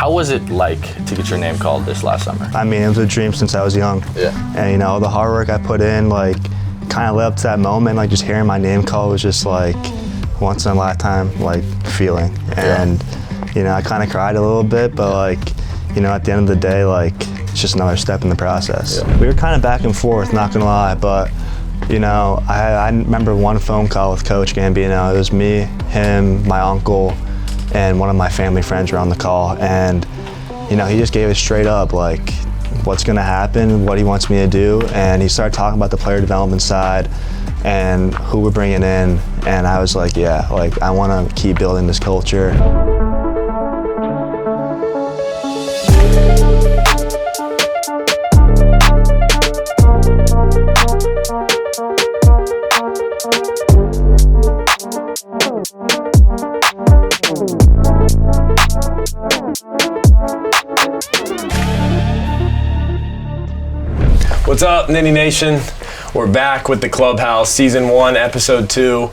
How was it like to get your name called this last summer? I mean, it was a dream since I was young. Yeah. And, you know, the hard work I put in, like, kind of led up to that moment. Like, just hearing my name called was just, like, once in a lifetime, like, feeling. And, you know, I kind of cried a little bit, but, like, you know, at the end of the day, like, it's just another step in the process. Yeah. We were kind of back and forth, not gonna lie, but, you know, I remember one phone call with Coach Gambino. It was me, him, my uncle, and one of my family friends were on the call. And, you know, he just gave it straight up, like, what's gonna happen, what he wants me to do. And he started talking about the player development side and who we're bringing in. And I was like, yeah, like, I wanna keep building this culture. What's up, Nittany Nation? We're back with the Clubhouse, Season 1, Episode 2,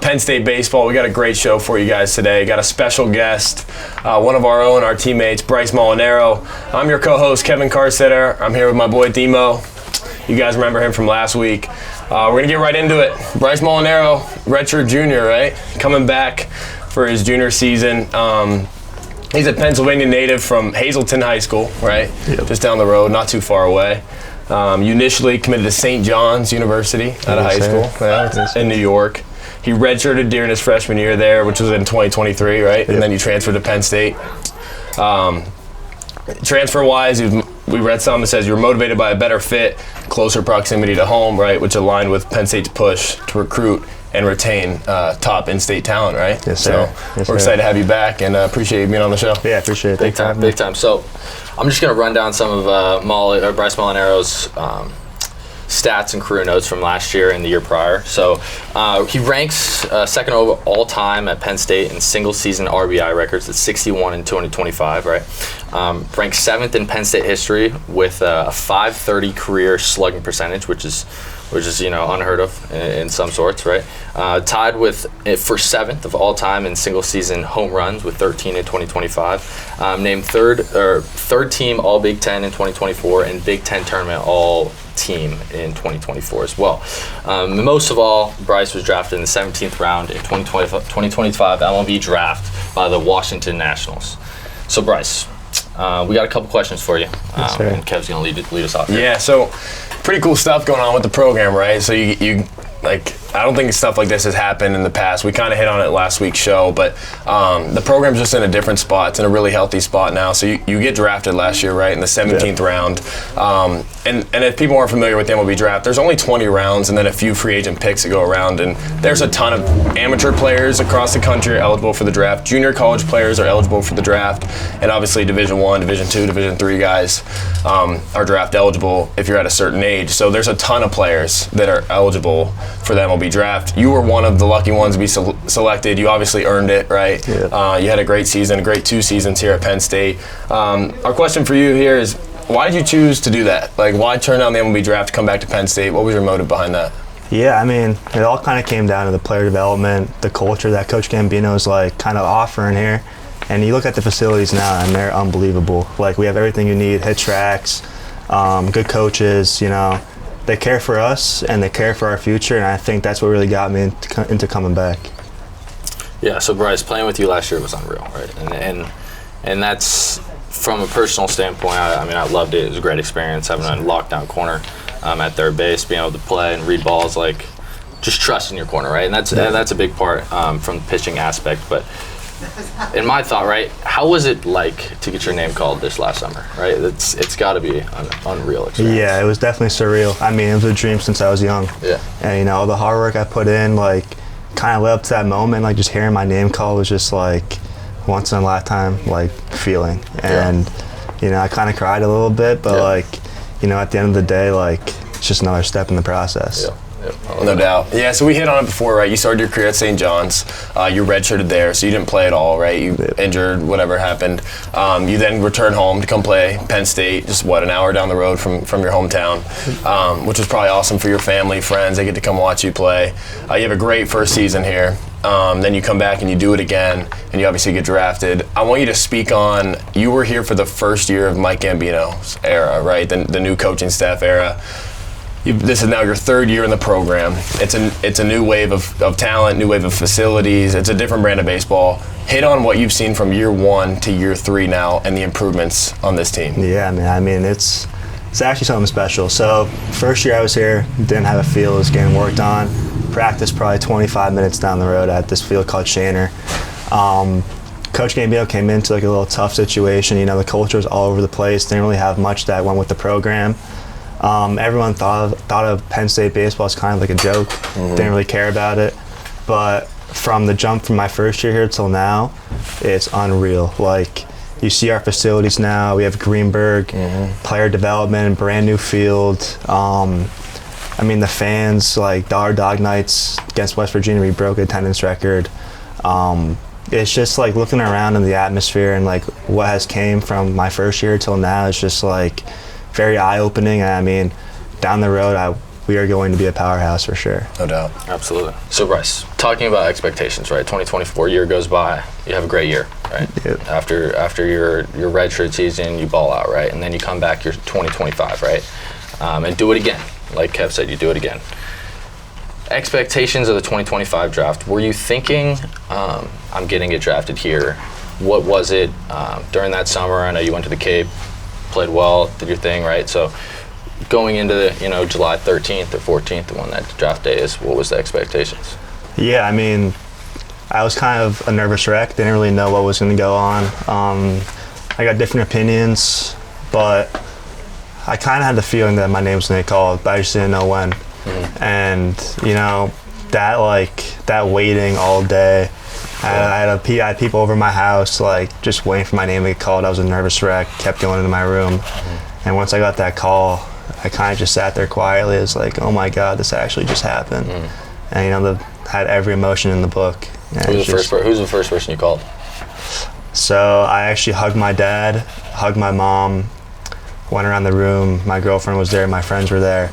Penn State Baseball. We got a great show for you guys today. Got a special guest, one of our own, our teammates, Bryce Molinaro. I'm your co-host, Kevin Carsitter. I'm here with my boy, Demo. You guys remember him from last week. We're going to get right into it. Bryce Molinaro, redshirt junior, right? Coming back for his junior season. He's a Pennsylvania native from Hazleton High School, right? Yep. Just down the road, not too far away. You initially committed to St. John's University out of high school in New York. He redshirted during his freshman year there, which was in 2023, right? Yep. And then you transferred to Penn State. Transfer-wise, we read something that says you were motivated by a better fit, closer proximity to home, right? Which aligned with Penn State's push to recruit and retain top in-state talent, right? Yes, sir. So Yes, we're sir. excited to have you back and appreciate you being on the show. Yeah, I appreciate it. Big time, big time. So I'm just going to run down some of Bryce Molinaro's stats and career notes from last year and the year prior. So he ranks second over all time at Penn State in single season RBI records at 61 in 2025, right? Ranks 7th in Penn State history with a .530 career slugging percentage, which is you know, unheard of in some sorts, right? Tied with for 7th of all time in single season home runs with 13 in 2025. Named third team All Big Ten in 2024 and Big Ten tournament All Team in 2024 as well. Most of all, Bryce was drafted in the 17th round in 2025 MLB draft by the Washington Nationals. So Bryce, we got a couple questions for you, Yes, sir. and Kev's gonna lead us off here. Yeah, so pretty cool stuff going on with the program, right? So you like, I don't think stuff like this has happened in the past. We kind of hit on it last week's show, but the program's just in a different spot. It's in a really healthy spot now. So you get drafted last year, right, in the 17th round. And if people aren't familiar with the MLB draft, there's only 20 rounds and then a few free agent picks that go around. And there's a ton of amateur players across the country are eligible for the draft. Junior college players are eligible for the draft. And obviously Division I, Division II, Division III guys are draft eligible if you're at a certain age. So there's a ton of players that are eligible for the MLB draft. You were one of the lucky ones to be selected. You obviously earned it, right? Yeah. You had a great season, a great 2 seasons here at Penn State. Our question for you here is, why did you choose to do that? Like, why turn down the MLB draft to come back to Penn State? What was your motive behind that? Yeah, I mean, it all kind of came down to the player development, the culture that Coach Gambino is like kind of offering here. And you look at the facilities now, and they're unbelievable. Like, we have everything you need: hit tracks, good coaches. You know, they care for us and they care for our future. And I think that's what really got me into coming back. Yeah, so Bryce, playing with you last year was unreal, right? And that's, from a personal standpoint, I mean, I loved it. It was a great experience having a lockdown corner at third base, being able to play and read balls, like just trusting your corner, right? And that's a big part from the pitching aspect. But in my thought, right, how was it like to get your name called this last summer, right? It's got to be an unreal experience. Yeah, it was definitely surreal. I mean, it was a dream since I was young. Yeah. And, you know, the hard work I put in, like, kind of led up to that moment. Like, just hearing my name called was just like once in a lifetime, like, feeling. And, you know, I kind of cried a little bit, but like, you know, at the end of the day, like, it's just another step in the process. Yeah. No doubt. Yeah, so we hit on it before, right? You started your career at St. John's. You redshirted there, so you didn't play at all, right? You injured, whatever happened. You then returned home to come play Penn State, just an hour down the road from your hometown, which was probably awesome for your family, friends. They get to come watch you play. You have a great first season here. then you come back and you do it again, and you obviously get drafted. I want you to speak on, you were here for the first year of Mike Gambino's era, right? The new coaching staff era. This is now your third year in the program. It's a new wave of talent, new wave of facilities. It's a different brand of baseball. Hit on what you've seen from year 1 to year 3 now and the improvements on this team. Yeah, man. I mean, it's actually something special. So first year I was here, didn't have a field, was getting worked on. Practiced probably 25 minutes down the road at this field called Shaner. Coach Gambino came into like a little tough situation. You know, the culture was all over the place. Didn't really have much that went with the program. Everyone thought of Penn State baseball as kind of like a joke. Didn't really care about it. But from the jump from my first year here till now, it's unreal. Like, you see our facilities now. We have Greenberg, player development, brand new field. I mean, the fans, like Dollar Dog Nights against West Virginia, we broke attendance record. It's just like looking around in the atmosphere and like what has came from my first year till now. It's just like very eye-opening. I mean, down the road, we are going to be a powerhouse for sure. No doubt. Absolutely. So Bryce, talking about expectations, right? 2024 year goes by, you have a great year, right? Yep. After your redshirt season, you ball out, right? And then you come back, you're 2025, right? And do it again. Like Kev said, you do it again. Expectations of the 2025 draft, were you thinking, I'm getting it drafted here? What was it during that summer? I know you went to the Cape, played well, did your thing, right? So going into the, July 13th or 14th, when that draft day is, what was the expectations? Yeah, I mean, I was kind of a nervous wreck. Didn't really know what was going to go on. I got different opinions, but I kind of had the feeling that my name was going to get called, but I just didn't know when. And, that waiting all day, I had people over my house, like, just waiting for my name to get called. I was a nervous wreck, kept going into my room. And once I got that call, I kind of just sat there quietly. It was like, oh my God, this actually just happened. And, had every emotion in the book. Who's the first person you called? So I actually hugged my dad, hugged my mom, went around the room. My girlfriend was there, my friends were there.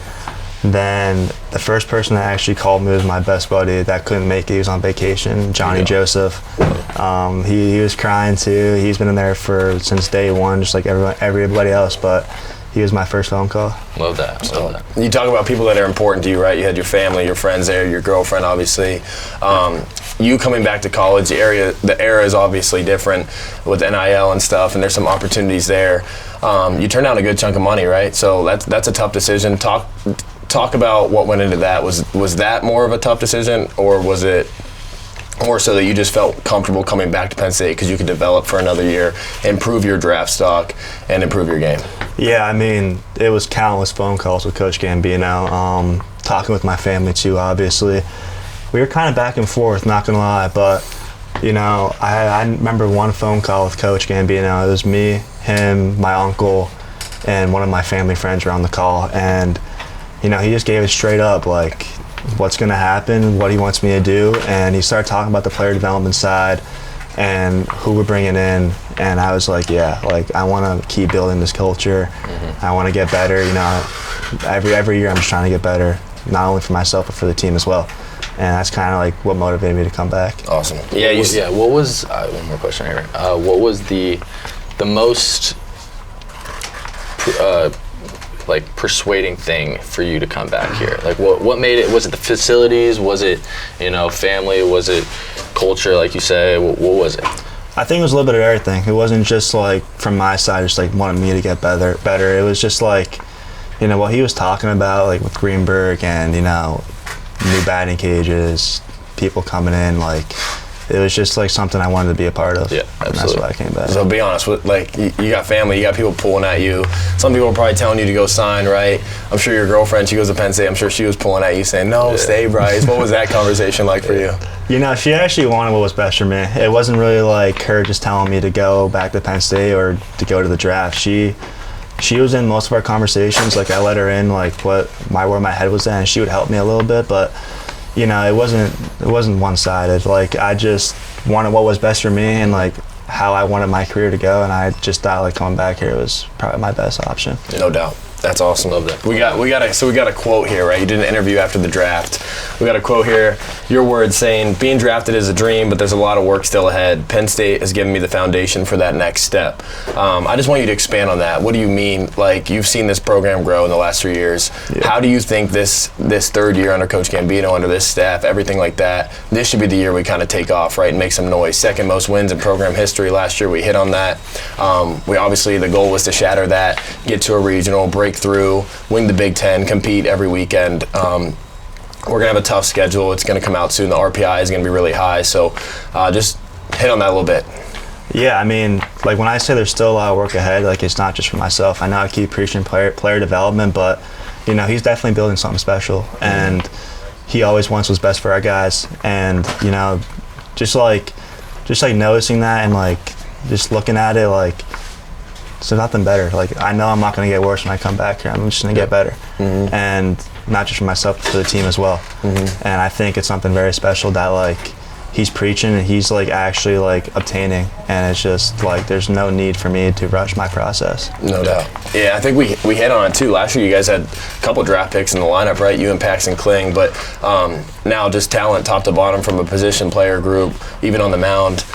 Then the first person that actually called me was my best buddy that couldn't make it. He was on vacation, Johnny Joseph. He was crying too. He's been in there since day one, just like everybody else, but he was my first phone call. Love that. You talk about people that are important to you, right? You had your family, your friends there, your girlfriend, obviously. You coming back to college, the era is obviously different with NIL and stuff, and there's some opportunities there. You turned down a good chunk of money, right? So that's a tough decision. Talk about what went into that. Was that more of a tough decision, or was it more so that you just felt comfortable coming back to Penn State because you could develop for another year, improve your draft stock, and improve your game? Yeah, I mean, it was countless phone calls with Coach Gambino, talking with my family too, obviously. We were kind of back and forth, not going to lie, but, I remember one phone call with Coach Gambino. It was me, him, my uncle, and one of my family friends were on the call, and he just gave it straight up, like, what's going to happen, what he wants me to do, and he started talking about the player development side and who we're bringing in, and I was like, yeah, like, I want to keep building this culture. I want to get better, every year I'm just trying to get better, not only for myself but for the team as well, and that's kind of like what motivated me to come back. Awesome. What was one more question here? What was the most persuading thing for you to come back here? Like, what made it? Was it the facilities? Was it, family? Was it culture, like you say? What was it? I think it was a little bit of everything. It wasn't just like from my side, just like wanting me to get better. It was just like, what he was talking about, like with Greenberg and, new batting cages, people coming in, like, it was just like something I wanted to be a part of. Yeah, absolutely. And that's why I came back. So be honest, you got family, you got people pulling at you. Some people are probably telling you to go sign, right? I'm sure your girlfriend, she goes to Penn State, I'm sure she was pulling at you saying, no, stay, Bryce. What was that conversation like for you? She actually wanted what was best for me. It wasn't really like her just telling me to go back to Penn State or to go to the draft. She was in most of our conversations. Like, I let her in, like, where my head was at, and she would help me a little bit, but it wasn't one-sided. Like, I just wanted what was best for me and like how I wanted my career to go, and I just thought like coming back here was probably my best option. No doubt. That's awesome. Love that. We got a quote here, right? You did an interview after the draft. We got a quote here. Your words saying, "Being drafted is a dream, but there's a lot of work still ahead. Penn State has given me the foundation for that next step." I just want you to expand on that. What do you mean? Like, you've seen this program grow in the last 3 years. Yeah. How do you think this third year under Coach Gambino, under this staff, everything like that, this should be the year we kind of take off, right, and make some noise? Second most wins in program history last year. We hit on that. We obviously, the goal was to shatter that, get to a regional, break through, win the Big Ten, compete every weekend. We're going to have a tough schedule. It's going to come out soon. The RPI is going to be really high. So just hit on that a little bit. Yeah, I mean, like when I say there's still a lot of work ahead, like it's not just for myself. I know I keep preaching player development, but, you know, he's definitely building something special. And he always wants what's best for our guys. And, you know, just like noticing that and like just looking at it, like, so nothing better. Like, I know I'm not going to get worse when I come back here. I'm just going to get better. Mm-hmm. And not just for myself, but for the team as well. Mm-hmm. And I think it's something very special that, like, he's preaching and he's, like, actually, like, obtaining. And it's just, like, there's no need for me to rush my process. No doubt. Yeah, I think we hit on it, too. Last year you guys had a couple draft picks in the lineup, right? You and Paxton Kling. But now just talent top to bottom from a position player group, even on the mound.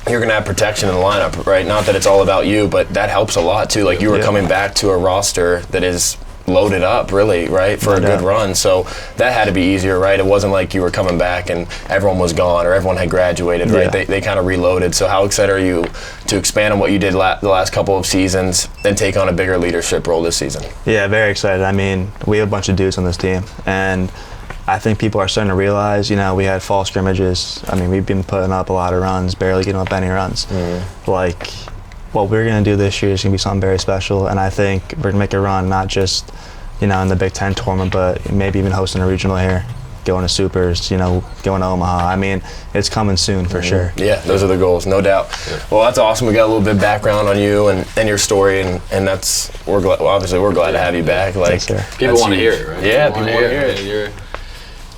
You're going to have protection in the lineup, right? Not that it's all about you, but that helps a lot, too. Like, you were coming back to a roster that is loaded up, really, right, for a good run. So that had to be easier, right? It wasn't like you were coming back and everyone was gone or everyone had graduated, right? They kind of reloaded. So how excited are you to expand on what you did the last couple of seasons and take on a bigger leadership role this season? Yeah, very excited. I mean, we have a bunch of dudes on this team, and I think people are starting to realize, you know, we had fall scrimmages. I mean, we've been putting up a lot of runs, barely getting up any runs. Mm-hmm. Like, what we're going to do this year is going to be something very special, and I think we're going to make a run, not just, you know, in the Big Ten tournament, but maybe even hosting a regional here, going to Supers, you know, going to Omaha. I mean, it's coming soon for sure. Yeah, those are the goals, no doubt. Yeah. Well, that's awesome. We got a little bit of background on you and your story, and that's, obviously we're glad to have you back. Like, people want to hear it, right? Yeah, people want to hear it.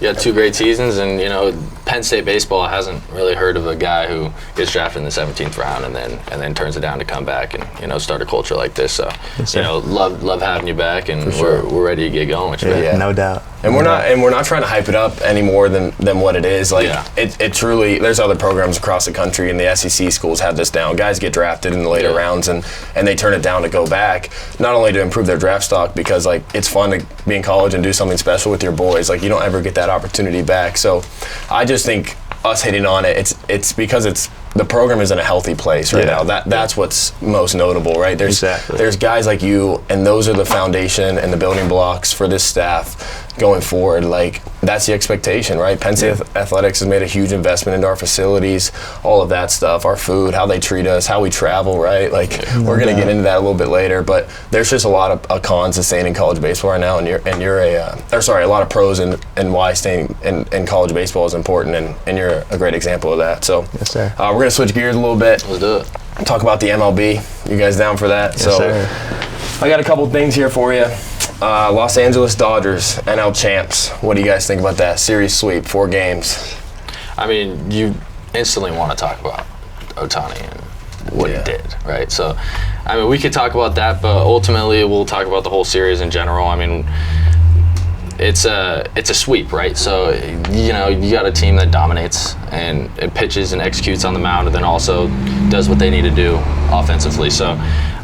You had 2 great seasons, and, you know, Penn State baseball hasn't really heard of a guy who gets drafted in the 17th round and then turns it down to come back and, you know, start a culture like this. So, you know, love having you back, and we're ready to get going with you. Yeah, no doubt. And we're not trying to hype it up any more than what it is. Like, it truly, there's other programs across the country, and the SEC schools have this down. Guys get drafted in the later rounds, and they turn it down to go back, not only to improve their draft stock, because, like, it's fun to be in college and do something special with your boys. Like, you don't ever get that opportunity back. So I just think us hitting on it, it's because the program is in a healthy place right now. That's what's most notable, right? There's guys like you, and those are the foundation and the building blocks for this staff going forward. Like, that's the expectation, right? Penn State Athletics has made a huge investment into our facilities, all of that stuff, our food, how they treat us, how we travel, right? Like, we're going to get into that a little bit later, but there's just a lot of cons to staying in college baseball right now, and you're a lot of pros and why staying in college baseball is important, and you're a great example of that. So, yes, sir. We're going to switch gears a little bit. Let's do it. Talk about the MLB. You guys down for that? Yes, sir. I got a couple things here for you. Los Angeles Dodgers, NL champs. What do you guys think about that? Series sweep, 4 games. I mean, you instantly want to talk about Ohtani and what he did, right? So, I mean, we could talk about that, but ultimately we'll talk about the whole series in general. I mean, it's a sweep, right? So, you know, you got a team that dominates and it pitches and executes on the mound, and then also does what they need to do offensively. So,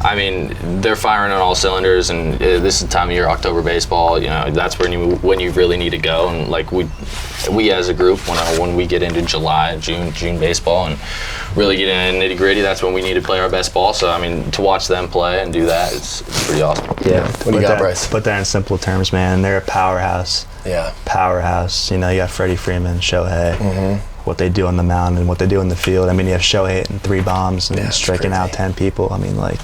I mean, they're firing on all cylinders, and this is the time of year, October baseball. You know, that's when you really need to go. And like we as a group, when we get into July, June baseball, and really get in nitty gritty, that's when we need to play our best ball. So I mean, to watch them play and do that, it's pretty awesome. Yeah. What do you got, Bryce? Put that in simple terms, man. They're a powerhouse. Yeah. Powerhouse. You know, you got Freddie Freeman, Shohei. Mm-hmm. What they do on the mound and what they do in the field. I mean, you have Shohei hitting 3 bombs and striking out 10 people. I mean, like,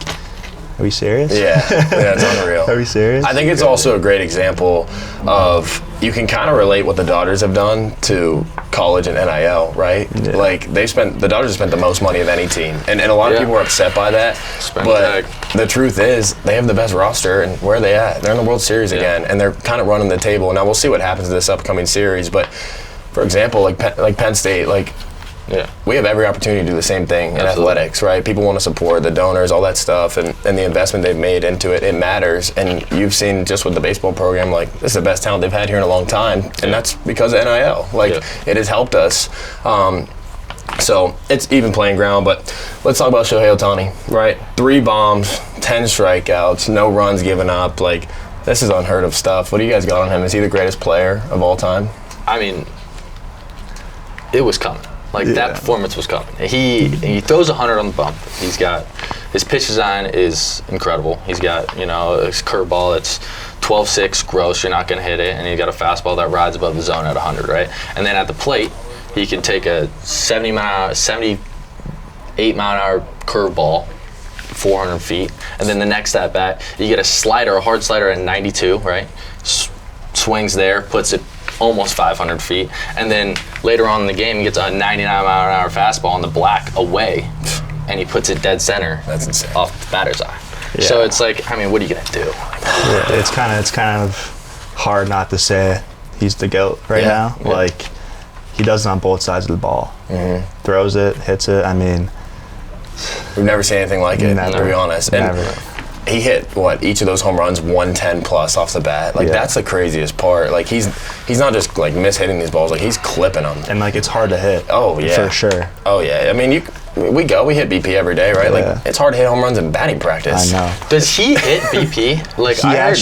are we serious? Yeah, it's unreal. Are we serious? I think it's also a great example of, you can kind of relate what the Dodgers have done to college and NIL, right? Yeah. Like, the Dodgers have spent the most money of any team, and a lot of people are upset by that. But the truth is, they have the best roster, and where are they at? They're in the World Series again, and they're kind of running the table. Now we'll see what happens to this upcoming series, but for example, like Penn State, like, we have every opportunity to do the same thing in athletics, right? People want to support the donors, all that stuff, and the investment they've made into it. It matters. And you've seen just with the baseball program, like, this is the best talent they've had here in a long time, and that's because of NIL. Like, it has helped us. So it's even playing ground, but let's talk about Shohei Ohtani, right? 3 bombs, 10 strikeouts, no runs given up. Like, this is unheard of stuff. What do you guys got on him? Is he the greatest player of all time? I mean, it was coming. Like, that performance was coming. He throws 100 on the bump. He's got, his pitch design is incredible. He's got, you know, his curveball that's 12-6 gross, you're not going to hit it, and he's got a fastball that rides above the zone at 100, right? And then at the plate, he can take a 78-mile-an-hour curveball, 400 feet, and then the next at bat, you get a slider, a hard slider at 92, right? Swings there, puts it almost 500 feet, and then later on in the game, he gets a 99-mile-an-hour fastball on the black away, and he puts it dead center. That's insane. Off the batter's eye. Yeah. So it's like, I mean, what are you gonna do? Yeah, it's kind of hard not to say he's the GOAT right now. Yeah. Like, he does it on both sides of the ball. Mm-hmm. Throws it, hits it. I mean, we've never seen anything like it, to be honest. And he hit, each of those home runs, 110 plus off the bat. Like, that's the craziest part. Like, he's not just, like, mishitting these balls. Like, he's clipping them. And, like, it's hard to hit. Oh, yeah. For sure. Oh, yeah. I mean, we hit BP every day, right? Yeah. Like, it's hard to hit home runs in batting practice. I know. Does he hit BP? Like, I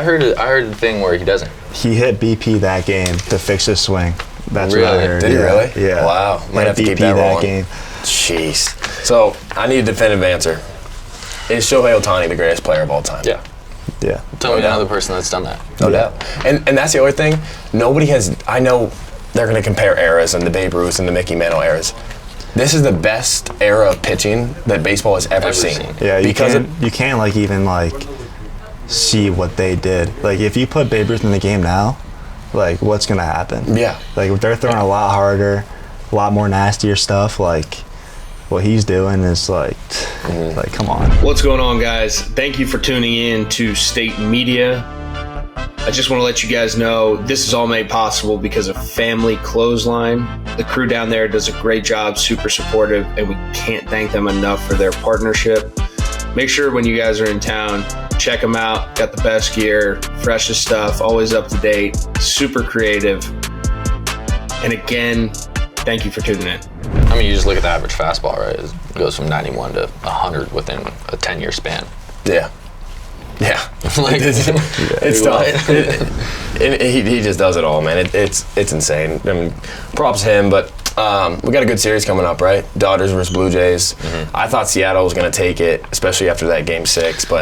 heard the thing where he doesn't. He hit BP that game to fix his swing. That's really? What I heard. Did he really? Yeah. Wow. Might have to keep that rolling. Game. Jeez. So, I need a definitive answer. Is Shohei Ohtani the greatest player of all time? Yeah. Yeah. Tell me another person that's done that. No doubt. And that's the other thing. Nobody has. I know they're going to compare eras and the Babe Ruth and the Mickey Mantle eras. This is the best era of pitching that baseball has ever seen. Yeah, you can't like even like see what they did. Like, if you put Babe Ruth in the game now, like, what's going to happen? Yeah. Like, they're throwing a lot harder, a lot more nastier stuff. Like, what he's doing is like, come on. What's going on, guys? Thank you for tuning in to State Media. I just want to let you guys know this is all made possible because of Family Clothesline. The crew down there does a great job, super supportive, and we can't thank them enough for their partnership. Make sure when you guys are in town, check them out. Got the best gear, freshest stuff, always up to date, super creative. And again, thank you for tuning in. I mean, you just look at the average fastball, right? It goes from 91 to 100 within a 10-year span. Yeah. Yeah. Like, it's tough. He just does it all, man. It's insane. I mean, props to him, but we got a good series coming up, right? Dodgers versus Blue Jays. Mm-hmm. I thought Seattle was going to take it, especially after that Game 6,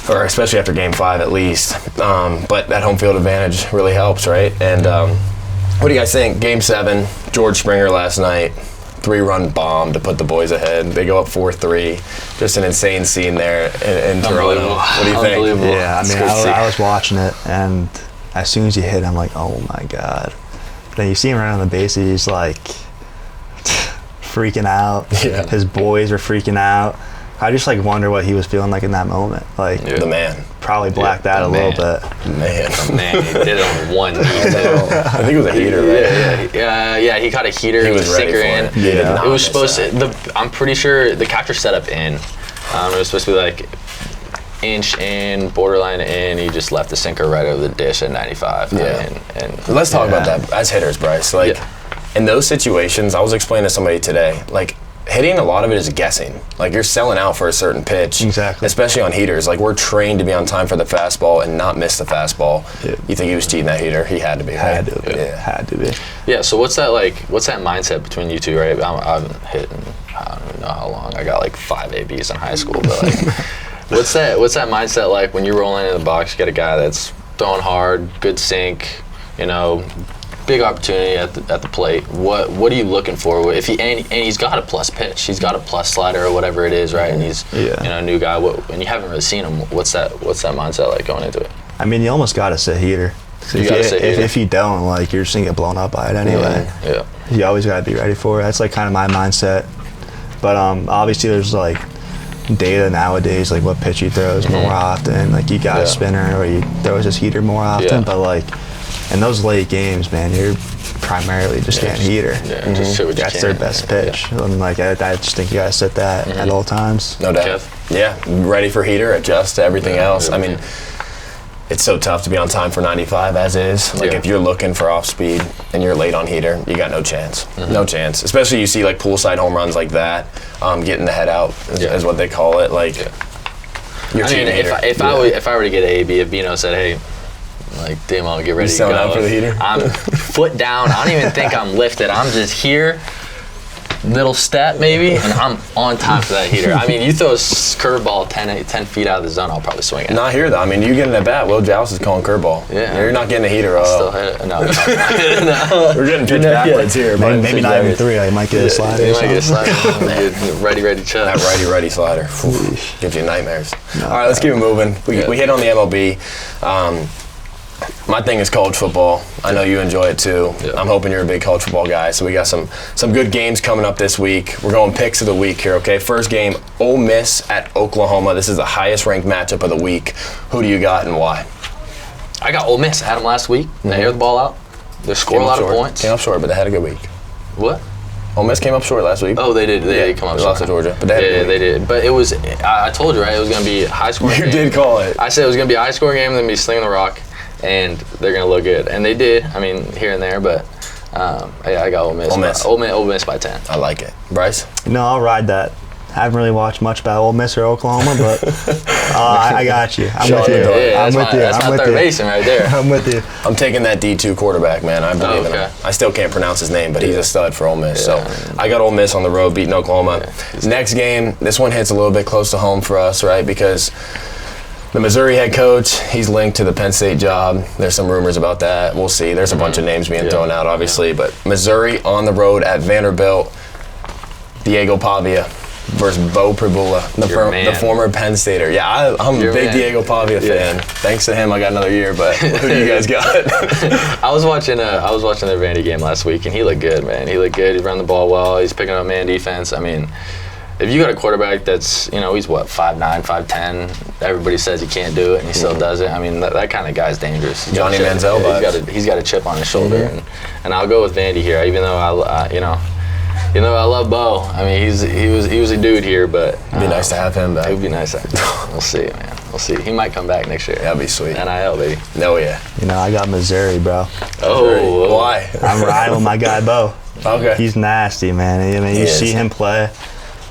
or especially after Game 5 at least. But that home field advantage really helps, right? And what do you guys think? Game 7, George Springer last night, 3-run bomb to put the boys ahead. They go up 4-3. Just an insane scene there in Toronto. What do you think? Yeah, I mean, I was watching it, and as soon as he hit, I'm like, oh my God. Then you see him right on the base, he's like freaking out. Yeah. His boys are freaking out. I just like wonder what he was feeling like in that moment. Like, the man. Probably blacked out a little bit. Man. He did it on one. I think it was a heater, right? Yeah, he caught a heater. He was ready sinker for in. it. Yeah. It was supposed to. I'm pretty sure the catcher set up in. It was supposed to be like inch in, borderline in. He just left the sinker right over the dish at 95. Yeah. And let's talk about that as hitters, Bryce. Like, in those situations, I was explaining to somebody today, like, hitting, a lot of it is guessing. Like, you're selling out for a certain pitch. Exactly. Especially on heaters. Like, we're trained to be on time for the fastball and not miss the fastball. Yeah. You think he was cheating that heater? He had to be, right? Had to be. Yeah, so what's that mindset between you two, right? I've been hitting, I don't even know how long. I got like 5 ABs in high school, but like, what's that mindset like when you're rolling in the box, you got a guy that's throwing hard, good sink, you know, big opportunity at the plate. What are you looking for? If he's got a plus pitch, he's got a plus slider or whatever it is, right? And he's a new guy. And you haven't really seen him. What's that mindset like going into it? I mean, you almost got to sit heater. If you don't, like, you're just gonna get blown up by it anyway. Yeah. You always gotta be ready for it. That's like kind of my mindset. But obviously there's like data nowadays, like what pitch he throws more often. Like, you got a spinner or he throws his heater more often. But like, in those late games, man, primarily just getting heater. Yeah, just show what you That's can. their best pitch. And like I just think you guys sit that at all times. No doubt. Jeff? Yeah, ready for heater, adjust to everything else. I mean, it's so tough to be on time for 95 as is. Like if you're looking for off speed and you're late on heater, you got no chance. No chance. Especially you see like poolside home runs like that, getting the head out is what they call it. Like you're I mean, if I were to get an AB, if Bino said, hey, like, Damo, get ready to go. Out for the heater? I'm foot down. I don't even think I'm lifted. I'm just here, little step maybe, and I'm on time for that heater. I mean, you throw a curveball 10 feet out of the zone, I'll probably swing it. Not here, though. I mean, you getting at bat, Will Joust is calling curveball. Yeah. You're not getting a heater. Still hit it. No. We're getting pitched backwards here. But Maybe not even 3. I might get a slider. You might get a slider. Ready, chuck. That righty slider gives you nightmares. All right, let's keep it moving. We hit on the MLB. My thing is college football. I know you enjoy it too. Yeah. I'm hoping you're a big college football guy. So we got some good games coming up this week. We're going picks of the week here, okay? First game, Ole Miss at Oklahoma. This is the highest ranked matchup of the week. Who do you got and why? I got Ole Miss. I had them last week. They aired the ball out. They scored a lot of points. Came up short, but they had a good week. What? Ole Miss came up short last week. Oh, they did. They did come up short. Lost to Georgia. But they did. But it was, I told you, right? It was going to be a high scoring game. You did call it. I said it was going to be a high scoring game and then be slinging the rock. And they're going to look good. And they did. I mean, here and there. But, I got Ole Miss. Ole Miss by 10. I like it. Bryce? No, I'll ride that. I haven't really watched much about Ole Miss or Oklahoma, but I got you. I'm with you. Yeah, I'm with you. That's my third baseman right there. I'm with you. I'm taking that D2 quarterback, man. I believe in him. I still can't pronounce his name, but he's a stud for Ole Miss. So I got Ole Miss on the road beating Oklahoma. Next game, this one hits a little bit close to home for us, right? Because the Missouri head coach, he's linked to the Penn State job. There's some rumors about that. We'll see. There's a bunch of names being thrown out, obviously. But Missouri on the road at Vanderbilt. Diego Pavia versus Bo Pribula, the former Penn Stater. Yeah, I'm a big Diego Pavia fan. Thanks to him, I got another year. But who do you guys got? I was watching their Vandy game last week, and he looked good, man. He looked good. He's running the ball well. He's picking up man defense. I mean, if you got a quarterback that's, he's what, 5'9", 5'10", everybody says he can't do it, and he still does it. I mean, that kind of guy's dangerous. Johnny Manziel vibes. He's got a chip on his shoulder, and I'll go with Vandy here, even though I love Bo. I mean, he was a dude here, but it'd be nice to have him back. It would be nice. We'll see, man. We'll see. He might come back next year. That'd be sweet. NIL, baby. No, yeah. I got Missouri, bro. Oh, why? I'm riding with my guy Bo. Okay. He's nasty, man. I mean, you see him play,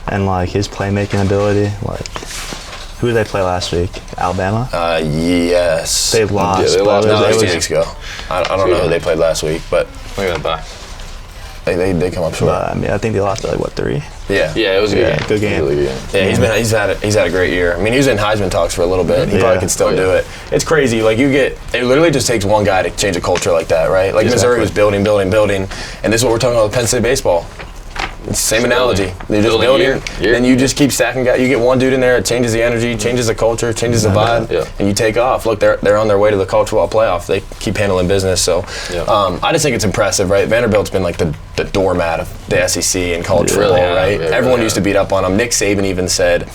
and like his playmaking ability. Like, who did they play last week? Alabama. Yes. They lost. Yeah, they lost 2 weeks ago. I don't know who they played last week, but we're gonna buy. They come up short. But, I mean, I think they lost by 3. Yeah. Yeah, it was a good game. Good game. Really good. Yeah, he's had a great year. I mean, he was in Heisman talks for a little bit. He probably could still do it. It's crazy. Like it literally just takes one guy to change a culture like that, right? Like Missouri was building, and this is what we're talking about with Penn State baseball. It's the same analogy. They're just building, and you just keep stacking guys. You get one dude in there, it changes the energy, changes the culture, changes the vibe, and you take off. Look, they're on their way to the college football playoff. They keep handling business. So I just think it's impressive, right? Vanderbilt's been like the doormat of the SEC and college football, right? Everyone used to beat up on them. Nick Saban even said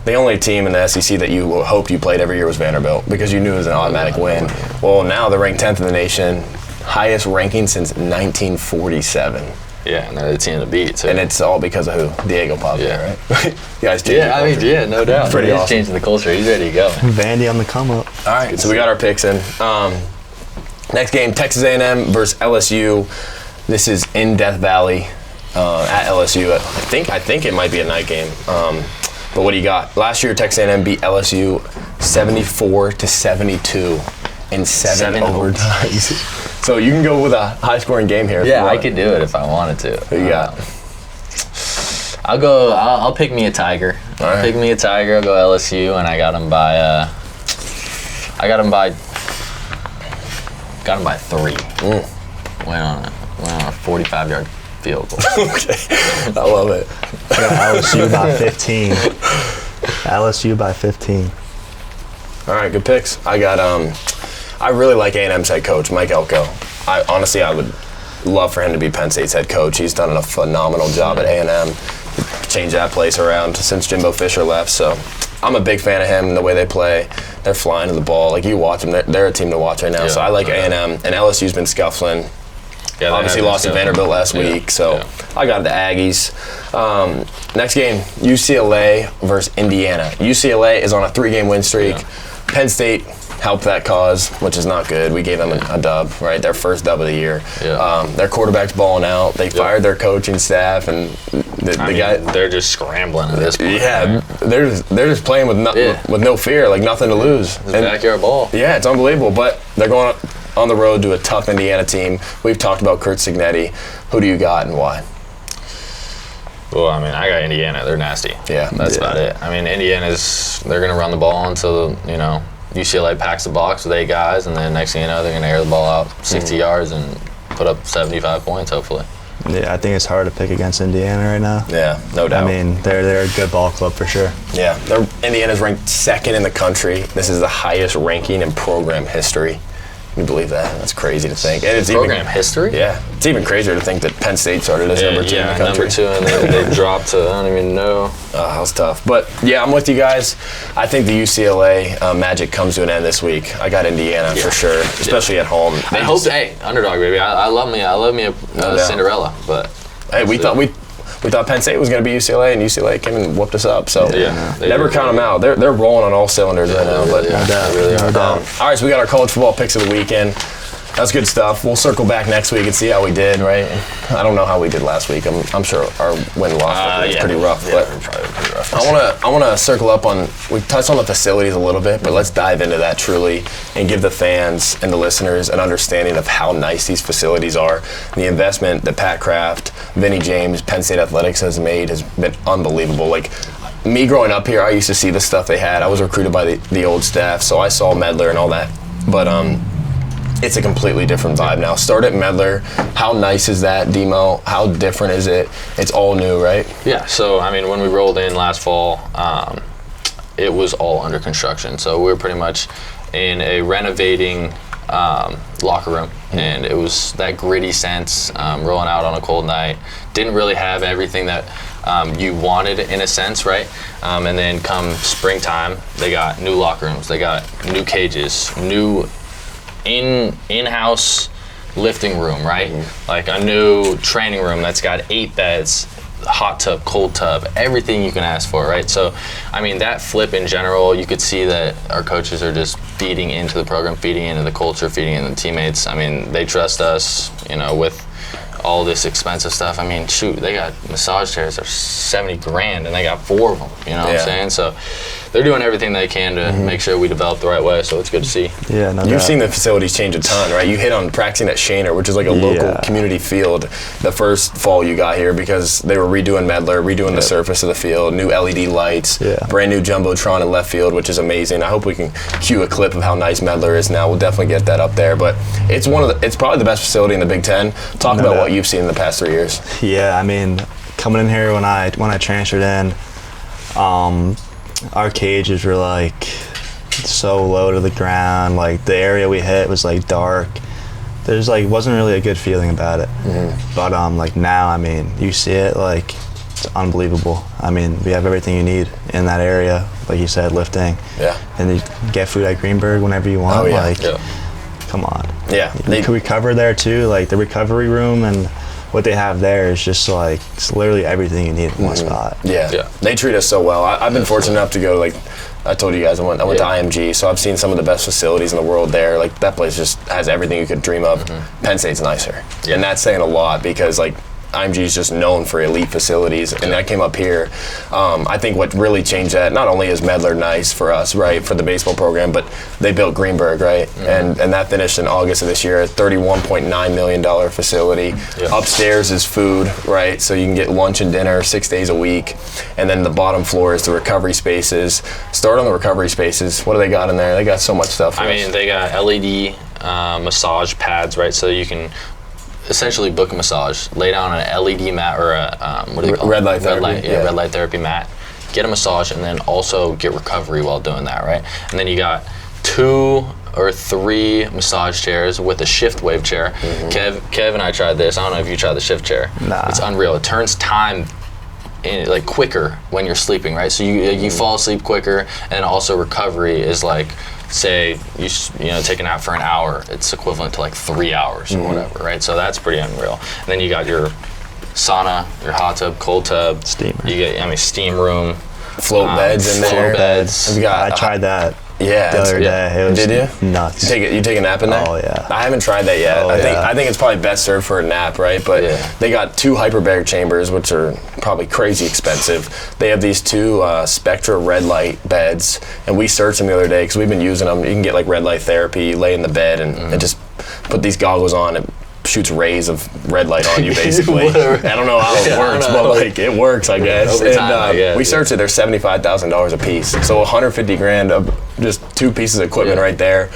the only team in the SEC that you hoped you played every year was Vanderbilt because you knew it was an automatic win. Well, now they're ranked 10th in the nation, highest ranking since 1947. Yeah, and they're the team to beat too. And it's all because of who? Diego Pavia, right? You guys changed no doubt. Pretty awesome. He's changing the culture. He's ready to go. Vandy on the come up. All right, so we got our picks in. Next game, Texas A&M versus LSU. This is in Death Valley at LSU. I think it might be a night game. But what do you got? Last year, Texas A&M beat LSU 74-72 in 7 overtimes. So you can go with a high-scoring game here. Yeah, I could do it if I wanted to. Who you got? I'll pick me a Tiger. Pick me a Tiger. I'll go LSU, and I got him by. Got him by 3. Went on a 45-yard field goal. Okay, I love it. I got LSU by 15. LSU by 15. All right, good picks. I really like A&M's head coach, Mike Elko. I would love for him to be Penn State's head coach. He's done a phenomenal job at A&M. Changed that place around since Jimbo Fisher left. So I'm a big fan of him and the way they play. They're flying to the ball. Like, you watch them, they're a team to watch right now. So I like A&M. And LSU's been scuffling. Yeah, obviously lost to Vanderbilt last week, so I got the Aggies. Next game, UCLA versus Indiana. UCLA is on a 3-game win streak. Yeah. Penn State helped that cause, which is not good. We gave them a dub, right? Their first dub of the year. Yeah. Their quarterback's balling out. They fired their coaching staff, and the guy. They're just scrambling at this point. Yeah, right? they're just playing with no fear, like nothing to lose. It's backyard ball. Yeah, it's unbelievable. But they're going on the road to a tough Indiana team. We've talked about Kurt Cignetti. Who do you got and why? Well, I mean, I got Indiana. They're nasty. Yeah, that's about it. I mean, they're going to run the ball until, UCLA packs the box with 8 guys, and then next thing you know, they're going to air the ball out 60 yards and put up 75 points, hopefully. Yeah, I think it's hard to pick against Indiana right now. Yeah, no doubt. I mean, they're a good ball club for sure. Yeah, Indiana's ranked 2nd in the country. This is the highest ranking in program history. Can you believe that? That's crazy to think. And it's program history? Yeah. It's even crazier to think that Penn State started as number 2 in the country. Number 2, and they dropped to, I don't even know. That was tough. But, yeah, I'm with you guys. I think the UCLA magic comes to an end this week. I got Indiana for sure, especially at home. I hope, underdog, baby. I love me a Cinderella. But hey, we thought Penn State was going to be UCLA, and UCLA came and whooped us up. So never count them out. They're rolling on all cylinders right now. But all right, so we got our college football picks of the weekend. That's good stuff. We'll circle back next week and see how we did, right? I don't know how we did last week. I'm sure our win-loss was pretty rough. But probably pretty rough. I want to circle up on, we touched on the facilities a little bit, but let's dive into that truly and give the fans and the listeners an understanding of how nice these facilities are. The investment that Pat Kraft, Vinny James, Penn State Athletics has made has been unbelievable. Like, me growing up here, I used to see the stuff they had. I was recruited by the old staff, so I saw Medler and all that. But it's a completely different vibe now. Start at Medler. How nice is that, Demo? How different is it? It's all new, right? Yeah, so, I mean, when we rolled in last fall, it was all under construction. So we were pretty much in a renovating locker room, and it was that gritty sense, rolling out on a cold night. Didn't really have everything that you wanted in a sense, right? And then come springtime, they got new locker rooms, they got new cages, new in-house lifting room, right? Like a new training room that's got 8 beds, hot tub, cold tub, everything you can ask for, right? So, I mean, that flip in general, you could see that our coaches are just feeding into the program, feeding into the culture, feeding into the teammates. I mean, they trust us, with all this expensive stuff. I mean, shoot, they got massage chairs that are $70,000 and they got 4 of them, what I'm saying? So they're doing everything they can to make sure we develop the right way, so it's good to see. Yeah, no doubt. You've seen the facilities change a ton, right? You hit on practicing at Shaner, which is like a local community field, the first fall you got here, because they were redoing Medler, redoing the surface of the field, new LED lights, brand new Jumbotron in left field, which is amazing. I hope we can cue a clip of how nice Medler is now. We'll definitely get that up there, but it's it's probably the best facility in the Big Ten. Talk about what you've seen in the past 3 years. Yeah, I mean, coming in here when I transferred in, our cages were like so low to the ground. Like the area we hit was like dark. There's like wasn't really a good feeling about it. But like now, I mean, you see it, like it's unbelievable. I mean, we have everything you need in that area, like you said, lifting. Yeah. And you get food at Greenberg whenever you want. Come on. Yeah. We cover there too, like the recovery room, and what they have there is just like it's literally everything you need in one spot. Yeah. They treat us so well. I've been fortunate enough to go to, like I told you guys, I went to IMG, so I've seen some of the best facilities in the world there. Like that place just has everything you could dream of. Penn State's nicer, and that's saying a lot because like IMG is just known for elite facilities, and I came up here. I think what really changed that, not only is Medler nice for us, right, for the baseball program, but they built Greenberg, right, and that finished in August of this year, a $31.9 million facility. Upstairs is food, right, so you can get lunch and dinner 6 days a week, and then the bottom floor is the recovery spaces. Start on the recovery spaces. What do they got in there? They got so much stuff. I mean, they got LED massage pads, right, so you can essentially book a massage, lay down an LED mat or a what do they call it? Red light therapy. Red light therapy mat. Get a massage and then also get recovery while doing that, right? And then you got 2 or 3 massage chairs with a shift wave chair. Kev and I tried this. I don't know if you tried the shift chair. Nah. It's unreal. It turns time like quicker when you're sleeping, right? So you fall asleep quicker, and also recovery is like, say you take a nap for an hour, it's equivalent to like 3 hours or whatever, right? So that's pretty unreal. And then you got your sauna, your hot tub, cold tub, steamer. You get steam room, float beds in there. Float beds. I tried that. Yeah, the other day. It was did you? nuts. You take a nap in there? Oh yeah. I haven't tried that yet. I think it's probably best served for a nap, right? But they got 2 hyperbaric chambers, which are probably crazy expensive. They have these 2 Spectra red light beds, and we searched them the other day because we've been using them. You can get like red light therapy, lay in the bed, and just put these goggles on. And shoots rays of red light on you, basically. I don't know how it works, but like it works, I guess. Over time, I guess, we searched it. They're $75,000 a piece, so $150,000 of just 2 pieces of equipment right there.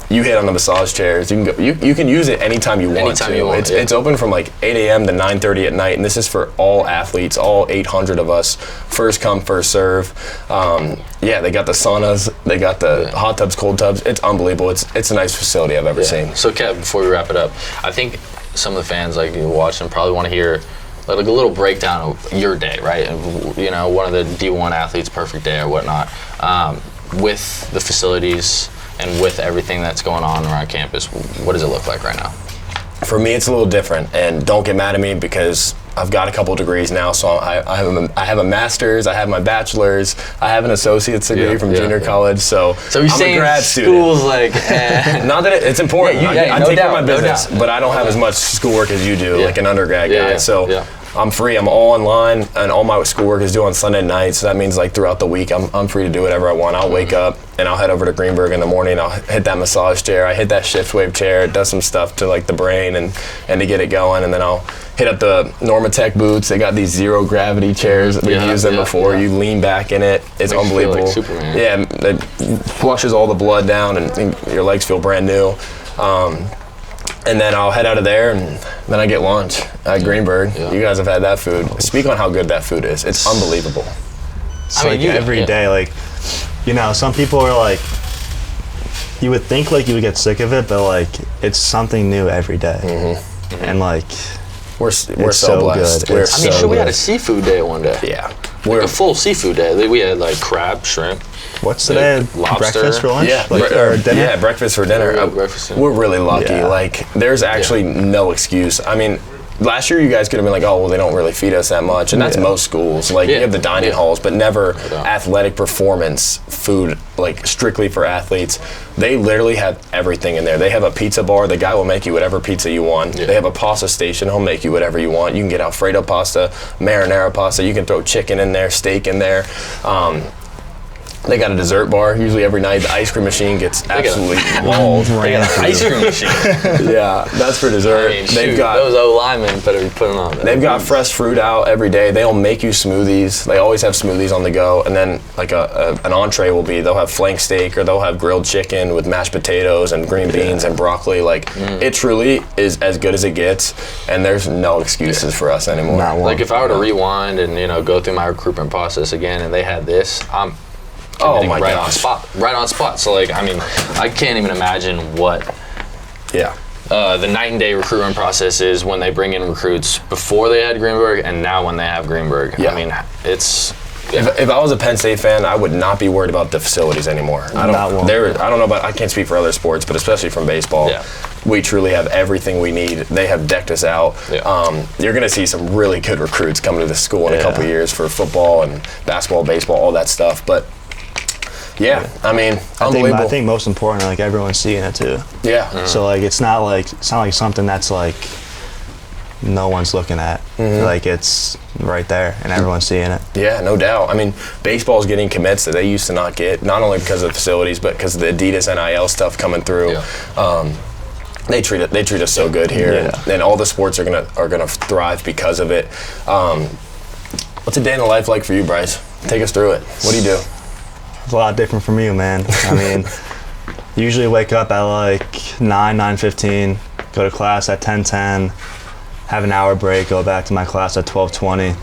You hit on the massage chairs. You can go. You can use it anytime you want to. It's open from like 8 a.m. to 9:30 at night, and this is for all athletes, all 800 of us. First come, first serve. They got the saunas, they got the hot tubs, cold tubs. It's unbelievable. It's the nicest facility I've ever seen. So Kev, before we wrap it up, I think some of the fans like you watching probably want to hear like a little breakdown of your day, right? One of the D1 athletes' perfect day or whatnot, with the facilities and with everything that's going on around campus. What does it look like right now? For me, it's a little different, and don't get mad at me because I've got a couple degrees now, so I have a master's, I have my bachelor's, I have an associate's degree from junior college, so you're I'm a grad student. School's like, not that it's important. I no take care of my doubt, business, but I don't have as much schoolwork as you do, like an undergrad guy. So I'm free. I'm all online, and all my schoolwork is due on Sunday nights. So that means like throughout the week, I'm free to do whatever I want. I'll wake up and I'll head over to Greenberg in the morning. I'll hit that massage chair. I hit that shift wave chair. It does some stuff to like the brain and to get it going. And then I'll hit up the Normatec boots. They got these 0 gravity chairs. We've used them before. You lean back in it. It's unbelievable. Feel like Superman. Yeah, it flushes all the blood down, and your legs feel brand new. And then I'll head out of there, and then I get lunch at Greenberg. You guys have had that food. Speak on how good that food is. It's unbelievable. It's every day, like, some people are like, you would think like you would get sick of it, but like it's something new every day. And like, we're so blessed. Good. We had a seafood day one day. Yeah. Like a full seafood day. We had like crab, shrimp. What's today? Lobster. Breakfast for lunch? Yeah, or dinner? Yeah, breakfast for dinner. We're really lucky. Yeah. Like, there's actually no excuse. I mean, last year you guys could have been like, oh, well, they don't really feed us that much. And that's most schools. Like, you have the dining halls, but never athletic performance food, like, strictly for athletes. They literally have everything in there. They have a pizza bar. The guy will make you whatever pizza you want. They have a pasta station. He'll make you whatever you want. You can get Alfredo pasta, marinara pasta. You can throw chicken in there, steak in there. They got a dessert bar usually every night. The ice cream machine gets absolutely mauled. They got an ice cream machine. Yeah, that's for dessert. They've got those O-linemen better be putting on. They've got fresh fruit out every day. They'll make you smoothies. They always have smoothies on the go. And then like an entree will be, they'll have flank steak or they'll have grilled chicken with mashed potatoes and green beans and broccoli. Like it truly is as good as it gets. And there's no excuses for us anymore. Not one. Like if I were to rewind and go through my recruitment process again and they had this, I'm my right gosh. right on spot. So like, I mean, I can't even imagine what the night and day recruitment process is when they bring in recruits before they had Greenberg and now when they have Greenberg. I mean, it's if I was a Penn State fan, I would not be worried about the facilities anymore. I don't know about, I can't speak for other sports, but especially from baseball, we truly have everything we need. They have decked us out. You're going to see some really good recruits coming to the school in a couple of years for football and basketball, baseball, all that stuff. But I mean, unbelievable. I think most important, like everyone's seeing it too. So like it's not like something that's like no one's looking at. Like it's right there and everyone's seeing it. Yeah, no doubt. I mean, baseball's getting commits that they used to not get, not only because of the facilities, but because of the Adidas NIL stuff coming through. They treat us so good here, and all the sports are gonna thrive because of it. What's a day in the life like for you, Bryce? Take us through it. What do you do? It's a lot different from you, man. I mean, usually wake up at like 9:15, go to class at 10:10, have an hour break, go back to my class at 12:20,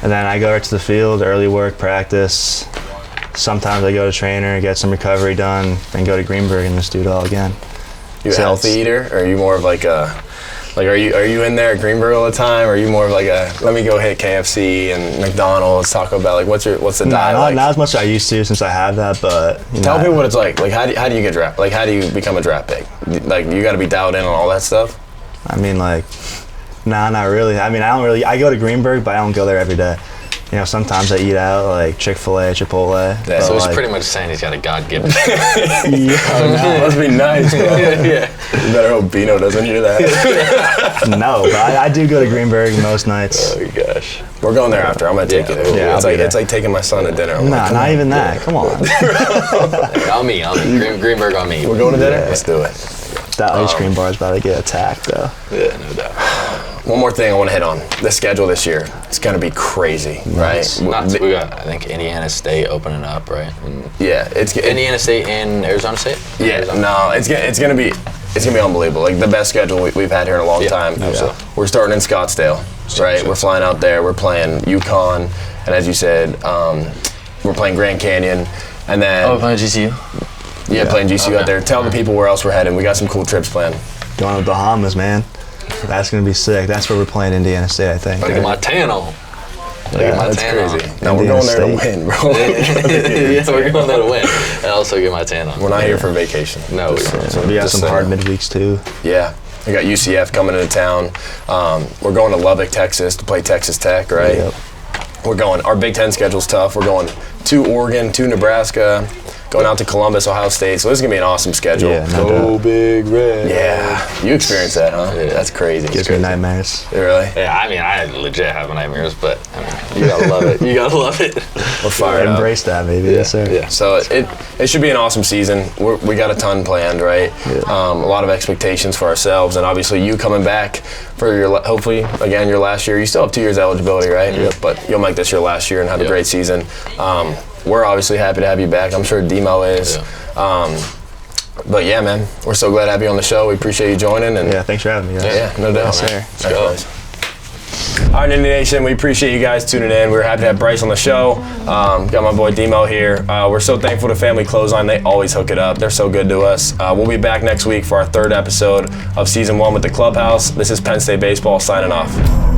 and then I go right to the field, early work, practice. Sometimes I go to trainer, get some recovery done, then go to Greenberg and just do it all again. You a healthy eater, or are you more of like a Like, are you in there at Greenberg all the time? Or are you more of like a let me go hit KFC and McDonald's, Taco Bell? Like, what's the diet like? Not as much as I used to since I have that, but Tell people what it's like. Like, how do you get drafted? Like, how do you become a draft pick? Like, you got to be dialed in on all that stuff. I mean, like, nah, not really. I mean, I go to Greenberg, but I don't go there every day. You know, sometimes I eat out, like Chick-fil-A, Chipotle. Yeah, So he's like, pretty much saying he's got a God-given. Must be nice, bro. Yeah. You better hope Bino doesn't hear that. No, but I do go to Greenberg most nights. Oh gosh, we're going there after. I'm gonna take you there. Yeah, it's like taking my son to dinner. Nah, not even that. Come on. On me. Greenberg on me. We're going to dinner. Yeah. Let's do it. That ice cream bar is about to get attacked, though. Yeah, no doubt. One more thing I want to hit on. The schedule this year. It's gonna be crazy, right? We got, I think, Indiana State opening up, right? Yeah, it's Indiana State and Arizona State. Yeah, Arizona. no, it's gonna be unbelievable. Like the best schedule we've had here in a long time. absolutely. We're starting in Scottsdale, right? We're flying out there. We're playing UConn, and as you said, we're playing Grand Canyon, and then playing GCU. Yeah, playing GCU out there. Tell the people where else we're heading. We got some cool trips planned. Going to the Bahamas, man. That's going to be sick. That's where we're playing Indiana State, I think. Look at my tan on. That's crazy. No, we're Indiana going there to State. win, bro. Yeah, we're going there to win. And also get my tan on. We're not here for vacation. No, we don't. We got Just some saying. hard midweeks, too. Yeah. We got UCF coming into town. We're going to Lubbock, Texas to play Texas Tech, right? Yep. We're going, our Big Ten schedule's tough. We're going to Oregon, to Nebraska, going out to Columbus, Ohio State. So this is going to be an awesome schedule. Yeah, no doubt. Big Red. Yeah. You experienced that, huh? Yeah. That's crazy. Gives me nightmares. Really? Yeah, I mean, I legit have nightmares, but I mean, you gotta love it. You gotta love it. We're fired up. Embrace that, baby. Yes, sir. Yeah. So it should be an awesome season. We got a ton planned, right? Yeah. A lot of expectations for ourselves, and obviously you coming back for your hopefully again your last year. You still have 2 years eligibility, right? Yep. But you'll make this your last year and have a Yep. great season. We're obviously happy to have you back. I'm sure Demo is. Yeah. But yeah, man, we're so glad to have you on the show. We appreciate you joining. And Yeah, thanks for having me, guys. yeah, no doubt. Yes, man. sir. Thanks, guys. All right, Nittany Nation, we appreciate you guys tuning in. We're happy to have Bryce on the show. Got my boy Demo here. We're so thankful to Family Clothesline. They always hook it up. They're so good to us. We'll be back next week for our 3rd episode of Season 1 with the Clubhouse. This is Penn State Baseball signing off.